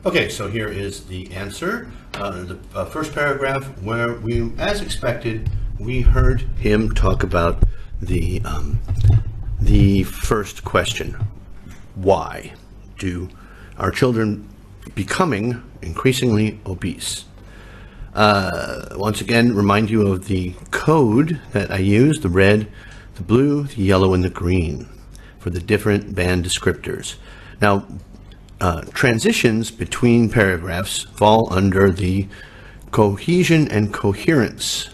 Okay, so here is the answer. The first paragraph, where we, as expected, we heard him talk about the first question. Why do our children becoming increasingly obese? Once again, remind you of the code that I used, the red, the blue, the yellow, and the green for the different band descriptors. Now, transitions between paragraphs fall under the cohesion and coherence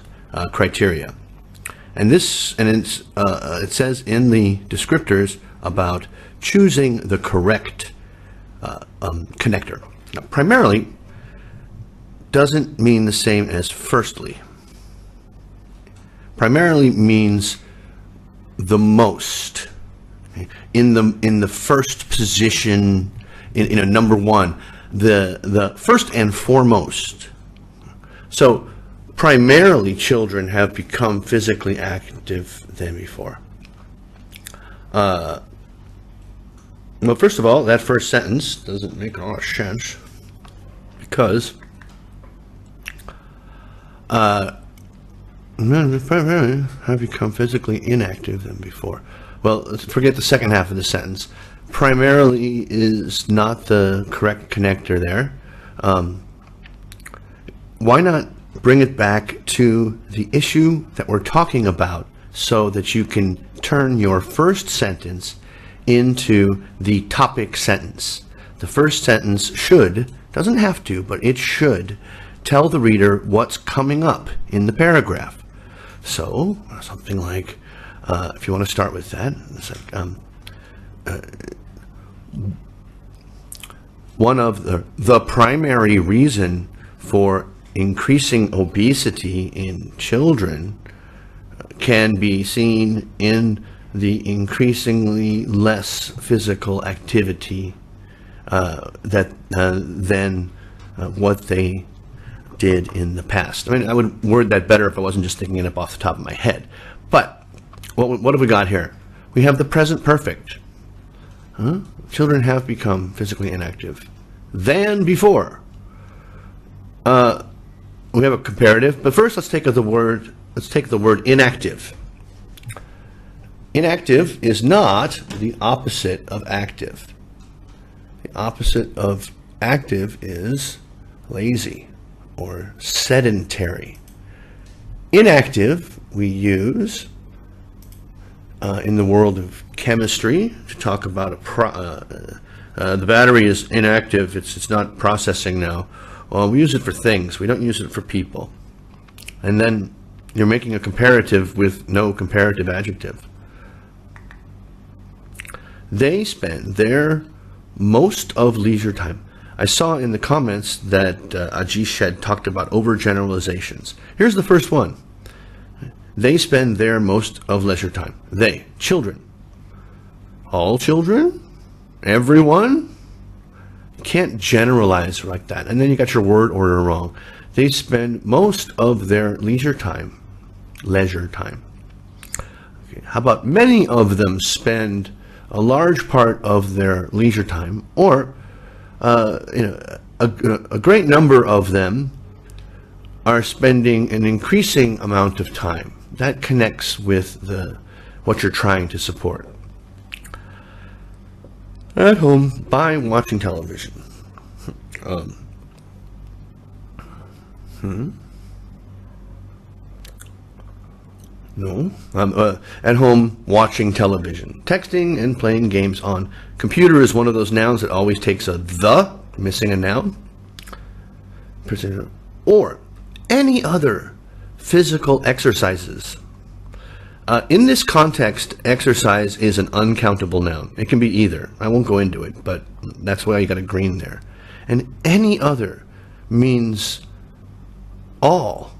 criteria. And it says in the descriptors about choosing the correct connector. Now, primarily doesn't mean the same as firstly. Primarily means the most. Okay? In the first position, in a number one, the first and foremost. So primarily children have become physically active than before. Well, first of all, that first sentence doesn't make a lot of sense because primarily have become physically inactive than before. Well, let's forget the second half of the sentence. Primarily is not the correct connector there. Why not bring it back to the issue that we're talking about so that you can turn your first sentence into the topic sentence? The first sentence doesn't have to, but it should tell the reader what's coming up in the paragraph. So, something like, if you want to start with that, it's like, one of the primary reason for increasing obesity in children can be seen in the increasingly less physical activity than what they did in the past. I mean, I would word that better if I wasn't just thinking it up off the top of my head. But what have we got here? We have the present perfect. Children have become physically inactive than before. We have a comparative, but first let's take the word inactive. Inactive is not the opposite of active. The opposite of active is lazy or sedentary. Inactive we use in the world of chemistry to talk about the battery is inactive, it's not processing now. Well, we use it for things, we don't use it for people. And then you're making a comparative with no comparative adjective. They spend their most of leisure time. I saw in the comments that Ajish had talked about overgeneralizations. Here's the first one. They spend their most of leisure time. They, children. All children? Everyone? You can't generalize like that. And then you got your word order wrong. They spend most of their leisure time. Okay. How about many of them spend a large part of their leisure time, or a great number of them are spending an increasing amount of time. That connects with what you're trying to support. At home, by watching television. No, I'm at home watching television. Texting and playing games on computer is one of those nouns that always takes a the, missing a noun. Or any other physical exercises. In this context, exercise is an uncountable noun. It can be either. I won't go into it, but that's why you got a green there. And any other means all.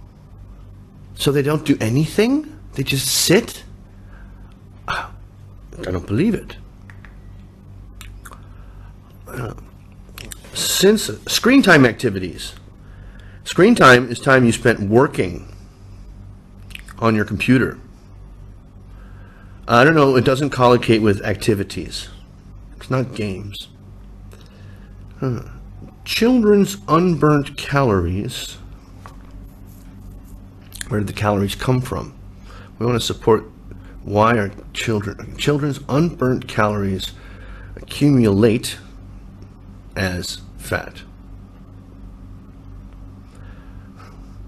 So they don't do anything? They just sit? I don't believe it. Since screen time activities. Screen time is time you spent working on your computer. I don't know, it doesn't collocate with activities. It's not games. children's unburnt calories, where did the calories come from? We want to support why our children's unburnt calories accumulate as fat,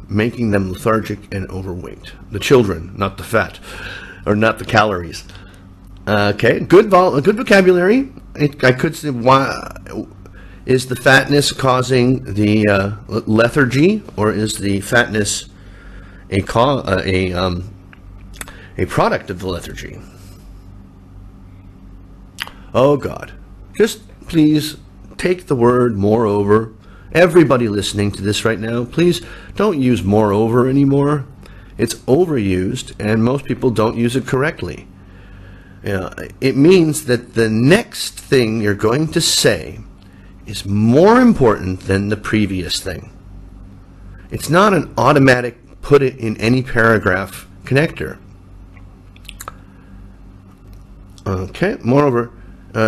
making them lethargic and overweight. The children, not the fat, or not the calories. Okay, good vocabulary. I could say, why is the fatness causing the lethargy, or is the fatness a product of the lethargy? Oh God, just please take the word moreover. Everybody listening to this right now, please don't use moreover anymore. It's overused, and most people don't use it correctly. It means that the next thing you're going to say is more important than the previous thing. It's not an automatic put it in any paragraph connector. Okay, moreover,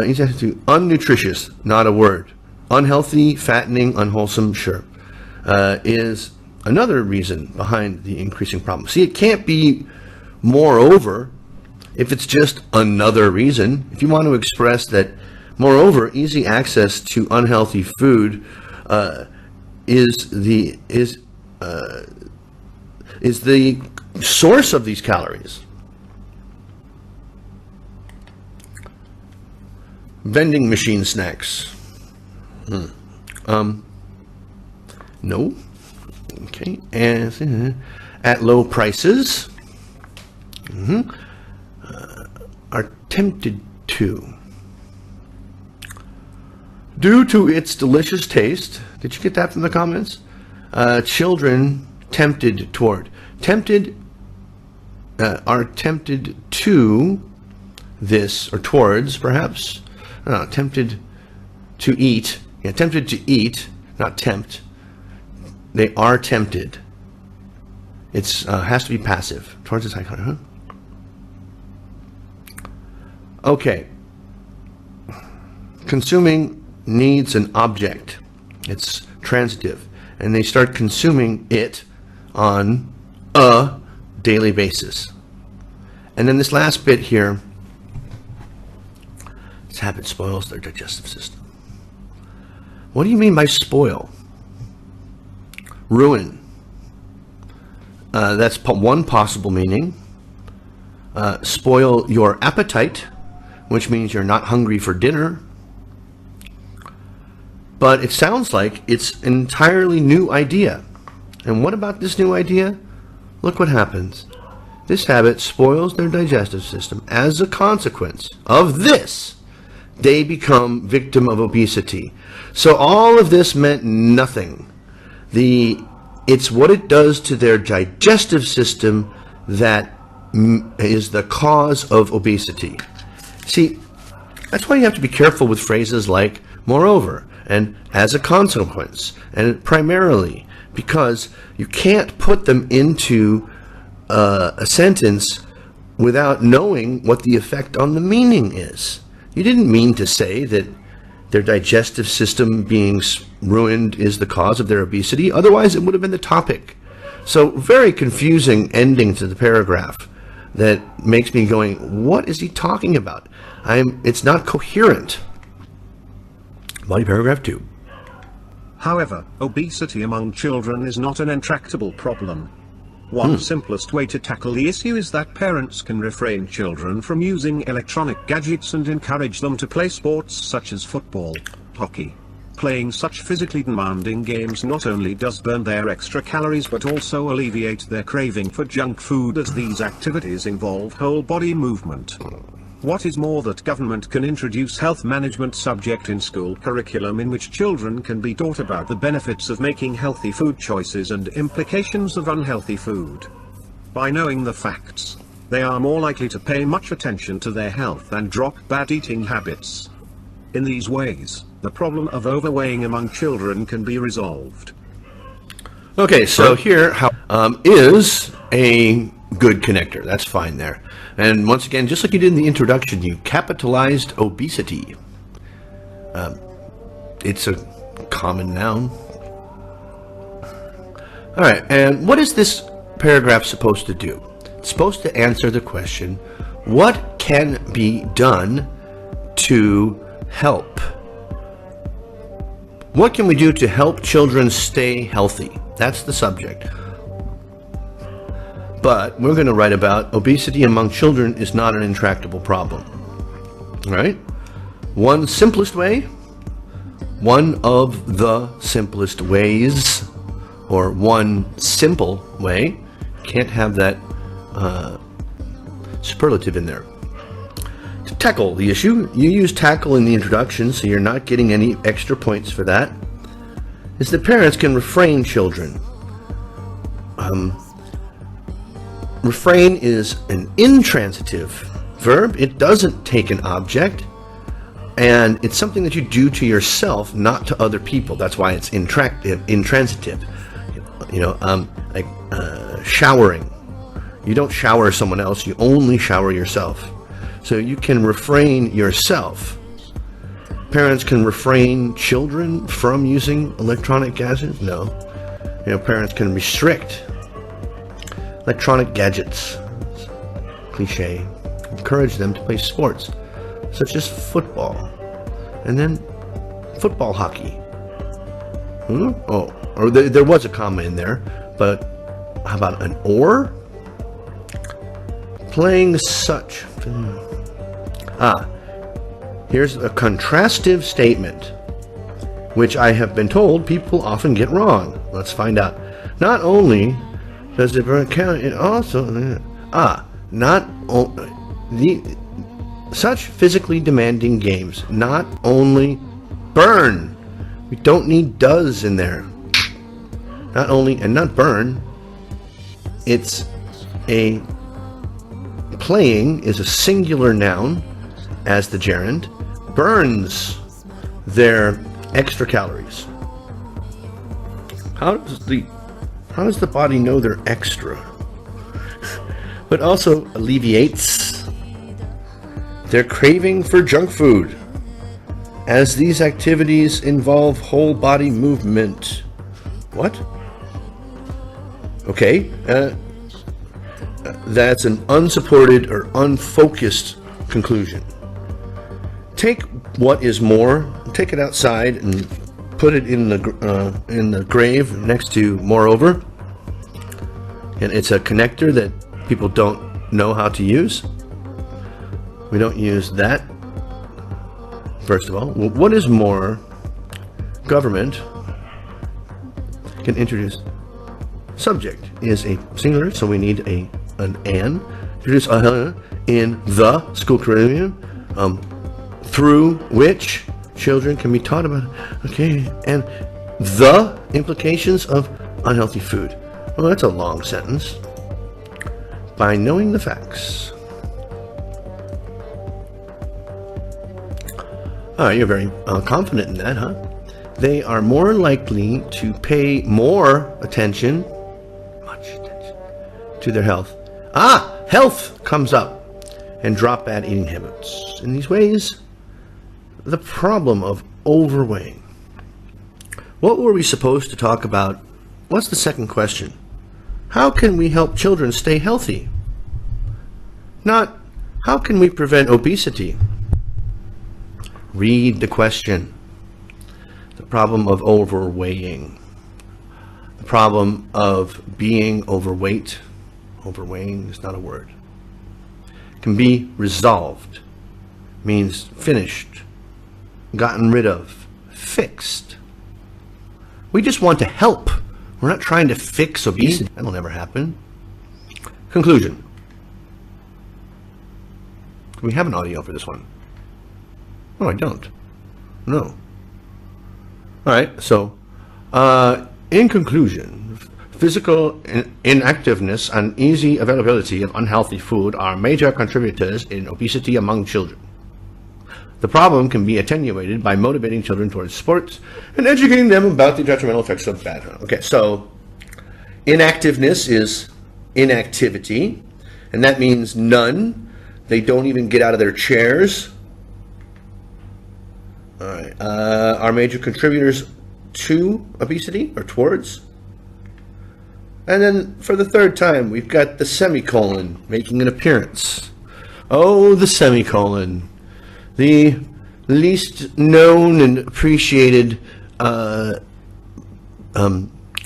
easy to unnutritious, not a word. Unhealthy, fattening, unwholesome, sure, is another reason behind the increasing problem. See, it can't be moreover if it's just another reason. If you want to express that, moreover, easy access to unhealthy food is the source of these calories. Vending machine snacks. No. Okay. And at low prices, are tempted to. Due to its delicious taste. Did you get that from the comments? Children tempted toward. Tempted are tempted to this, or towards, perhaps. Tempted to eat. Yeah, tempted to eat, not tempt. They are tempted. It's has to be passive. Towards the Semicolon, Okay. Consuming needs an object. It's transitive. And they start consuming it on a daily basis. And then this last bit here, this habit spoils their digestive system. What do you mean by spoil? Ruin. That's one possible meaning. Spoil your appetite, which means you're not hungry for dinner. But it sounds like it's an entirely new idea. And what about this new idea? Look what happens. This habit spoils their digestive system. As a consequence of this, they become victim of obesity. So all of this meant nothing. It's what it does to their digestive system that is the cause of obesity. See, that's why you have to be careful with phrases like moreover and as a consequence and primarily, because you can't put them into a sentence without knowing what the effect on the meaning is. You didn't mean to say that their digestive system being ruined is the cause of their obesity. Otherwise, it would have been the topic. So very confusing ending to the paragraph that makes me going, what is he talking about? It's not coherent. Body paragraph 2. However, obesity among children is not an intractable problem. One simplest way to tackle the issue is that parents can refrain children from using electronic gadgets and encourage them to play sports such as football, hockey. Playing such physically demanding games not only does burn their extra calories but also alleviate their craving for junk food, as these activities involve whole body movement. What is more, that government can introduce health management subject in school curriculum in which children can be taught about the benefits of making healthy food choices and implications of unhealthy food. By knowing the facts, they are more likely to pay much attention to their health and drop bad eating habits. In these ways, the problem of overweighing among children can be resolved. Okay, so here is a good connector. That's fine there. And once again, just like you did in the introduction, you capitalized obesity. It's a common noun. All right, and what is this paragraph supposed to do? It's supposed to answer the question, what can be done to help? What can we do to help children stay healthy? That's the subject. But we're going to write about obesity among children is not an intractable problem. All right? One simplest way, one of the simplest ways, or one simple way, can't have that superlative in there. To tackle the issue, you use tackle in the introduction, so you're not getting any extra points for that, is that parents can refrain children. Refrain is an intransitive verb. It doesn't take an object, and it's something that you do to yourself, not to other people. That's why it's intransitive. Like showering. You don't shower someone else, you only shower yourself. So you can refrain yourself. Parents can refrain children from using electronic gadgets? No. Parents can restrict electronic gadgets. Cliche. Encourage them to play sports, such as football. And then football hockey. Oh, or there was a comma in there, but how about an or? Playing such. Here's a contrastive statement, which I have been told people often get wrong. Let's find out. Not only does it count, it also such physically demanding games not only burn. We don't need does in there. Not only, and not burn, it's a playing is a singular noun as the gerund, burns their extra calories. How does the body know they're extra? But also alleviates their craving for junk food, as these activities involve whole body movement. What? Okay, that's an unsupported or unfocused conclusion. Take what is more, take it outside and put it in the grave next to moreover. And it's a connector that people don't know how to use. We don't use that. First of all, what is more? Government can introduce. Subject is a singular, so we need an introduce in the school curriculum, through which children can be taught about, okay, and the implications of unhealthy food. Well, that's a long sentence. By knowing the facts. You're very confident in that, huh? They are more likely to pay more attention, much attention, to their health. Health comes up, and drop bad eating habits. In these ways, the problem of overweighing. What were we supposed to talk about? What's the second question? How can we help children stay healthy? Not, how can we prevent obesity? Read the question. The problem of overweighing. The problem of being overweight. Overweighing is not a word. Can be resolved. Means finished. Gotten rid of. Fixed. We just want to help. We're not trying to fix obesity. That'll never happen. Conclusion. Do we have an audio for this one? No, I don't. No. All right, so in conclusion, physical inactiveness and easy availability of unhealthy food are major contributors in obesity among children. The problem can be attenuated by motivating children towards sports and educating them about the detrimental effects of bad. Okay, so inactiveness is inactivity, and that means none. They don't even get out of their chairs. All right, are major contributors to obesity or towards. And then for the third time, we've got the semicolon making an appearance. Oh, the semicolon. The least known and appreciated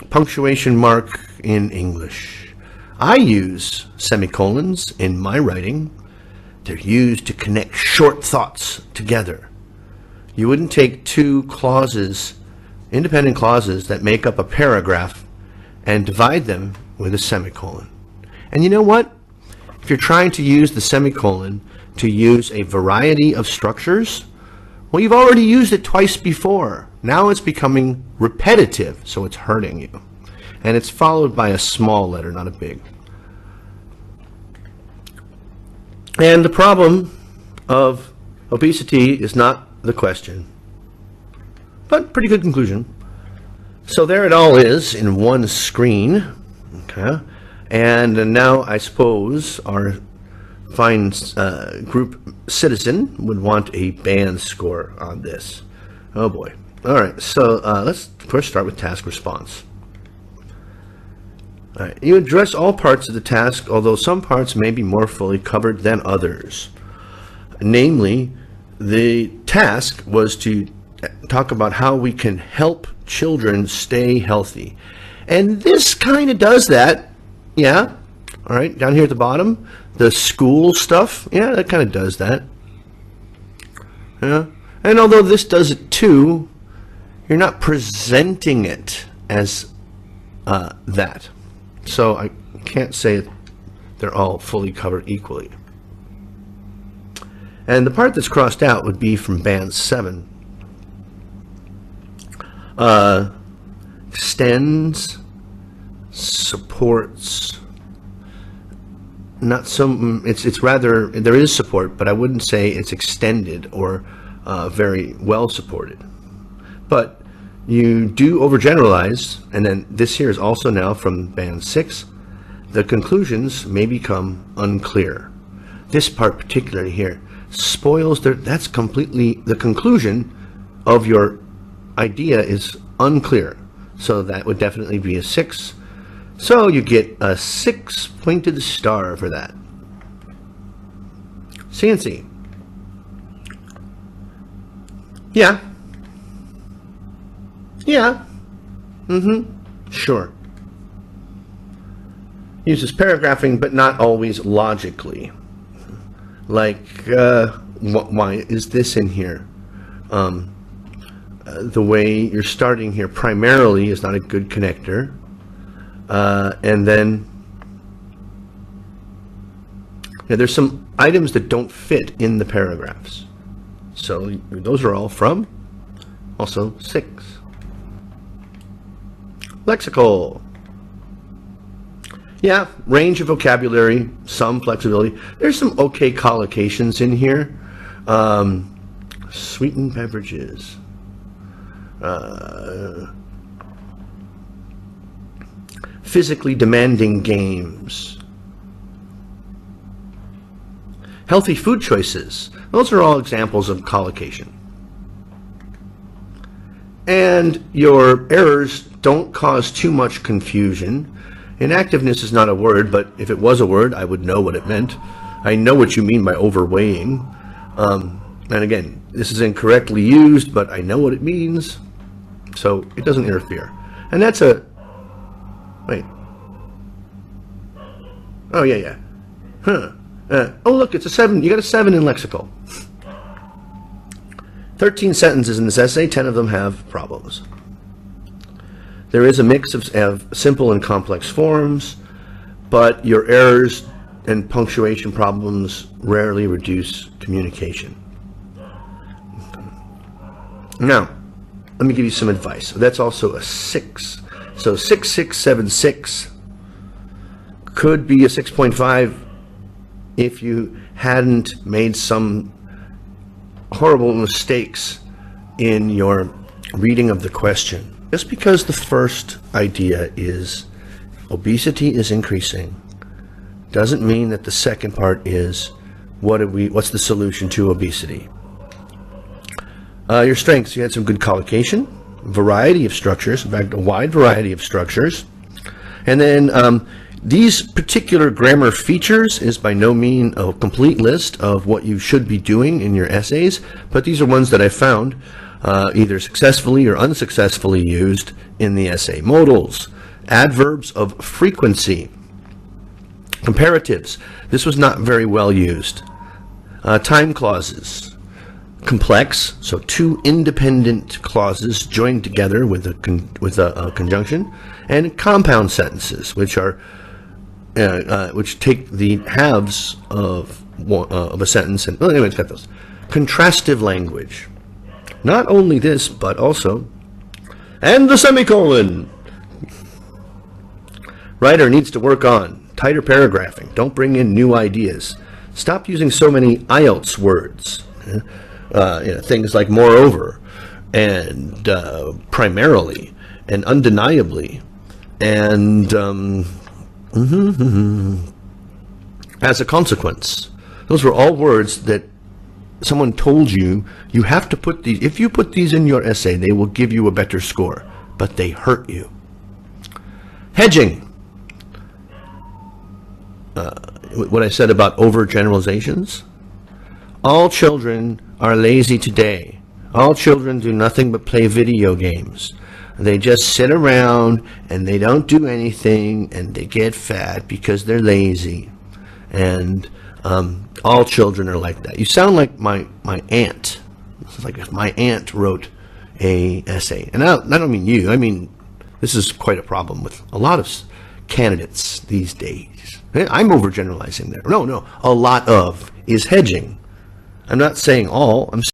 punctuation mark in English. I use semicolons in my writing. They're used to connect short thoughts together. You wouldn't take two clauses, independent clauses that make up a paragraph, and divide them with a semicolon. And you know what? If you're trying to use the semicolon to use a variety of structures, well, you've already used it twice before. Now it's becoming repetitive, so it's hurting you. And it's followed by a small letter, not a big. And the problem of obesity is not the question, but pretty good conclusion. So there it all is in one screen. Okay. And now I suppose our fine group citizen would want a band score on this. Oh boy. All right, so let's first start with task response. All right, you address all parts of the task, although some parts may be more fully covered than others. Namely, the task was to talk about how we can help children stay healthy. And this kind of does that. Yeah. All right, down here at the bottom, the school stuff, yeah, that kind of does that. Yeah. And although this does it too, you're not presenting it as that. So I can't say they're all fully covered equally. And the part that's crossed out would be from band 7. Extends, supports, not some, it's rather, there is support, but I wouldn't say it's extended or very well supported. But you do overgeneralize, and then this here is also now from band 6. The conclusions may become unclear. This part particularly here spoils that's completely, the conclusion of your idea is unclear. So that would definitely be a 6. So you get a 6 pointed star for that. CNC. Yeah. Yeah. Sure. Uses paragraphing, but not always logically. Like, why is this in here? The way you're starting here primarily is not a good connector. And then there's some items that don't fit in the paragraphs. So those are all from also 6. Lexical. Yeah, range of vocabulary, some flexibility. There's some okay collocations in here. Sweetened beverages. Physically demanding games. Healthy food choices. Those are all examples of collocation. And your errors don't cause too much confusion. Inactiveness is not a word, but if it was a word, I would know what it meant. I know what you mean by overweighing. And again, this is incorrectly used, but I know what it means, so it doesn't interfere. And that's a... Wait. Oh, yeah. Huh. Oh, look, it's a 7. You got a 7 in lexical. 13 sentences in this essay, 10 of them have problems. There is a mix of simple and complex forms, but your errors and punctuation problems rarely reduce communication. Now, let me give you some advice. That's also a 6. So 6676 could be a 6.5 if you hadn't made some horrible mistakes in your reading of the question. Just because the first idea is obesity is increasing doesn't mean that the second part is what's the solution to obesity. Your strengths, you had some good collocation, variety of structures, in fact, a wide variety of structures. And then these particular grammar features is by no means a complete list of what you should be doing in your essays, but these are ones that I found either successfully or unsuccessfully used in the essay. Modals, adverbs of frequency, comparatives. This was not very well used. Time clauses, complex, so two independent clauses joined together with a conjunction, and compound sentences, which are which take the halves of a sentence and, well, anyway, it's got those. Contrastive language. Not only this, but also, and the semicolon. Writer needs to work on tighter paragraphing. Don't bring in new ideas. Stop using so many IELTS words. Things like moreover, and primarily, and undeniably, and as a consequence. Those were all words that someone told you you have to put these. If you put these in your essay, they will give you a better score, but they hurt you. Hedging. What I said about overgeneralizations. All children are lazy today. All children do nothing but play video games. They just sit around and they don't do anything and they get fat because they're lazy. And all children are like that. You sound like my aunt. It's like if my aunt wrote a essay. And I don't mean you. I mean, this is quite a problem with a lot of candidates these days. I'm overgeneralizing there. No, a lot of is hedging. I'm not saying all. I'm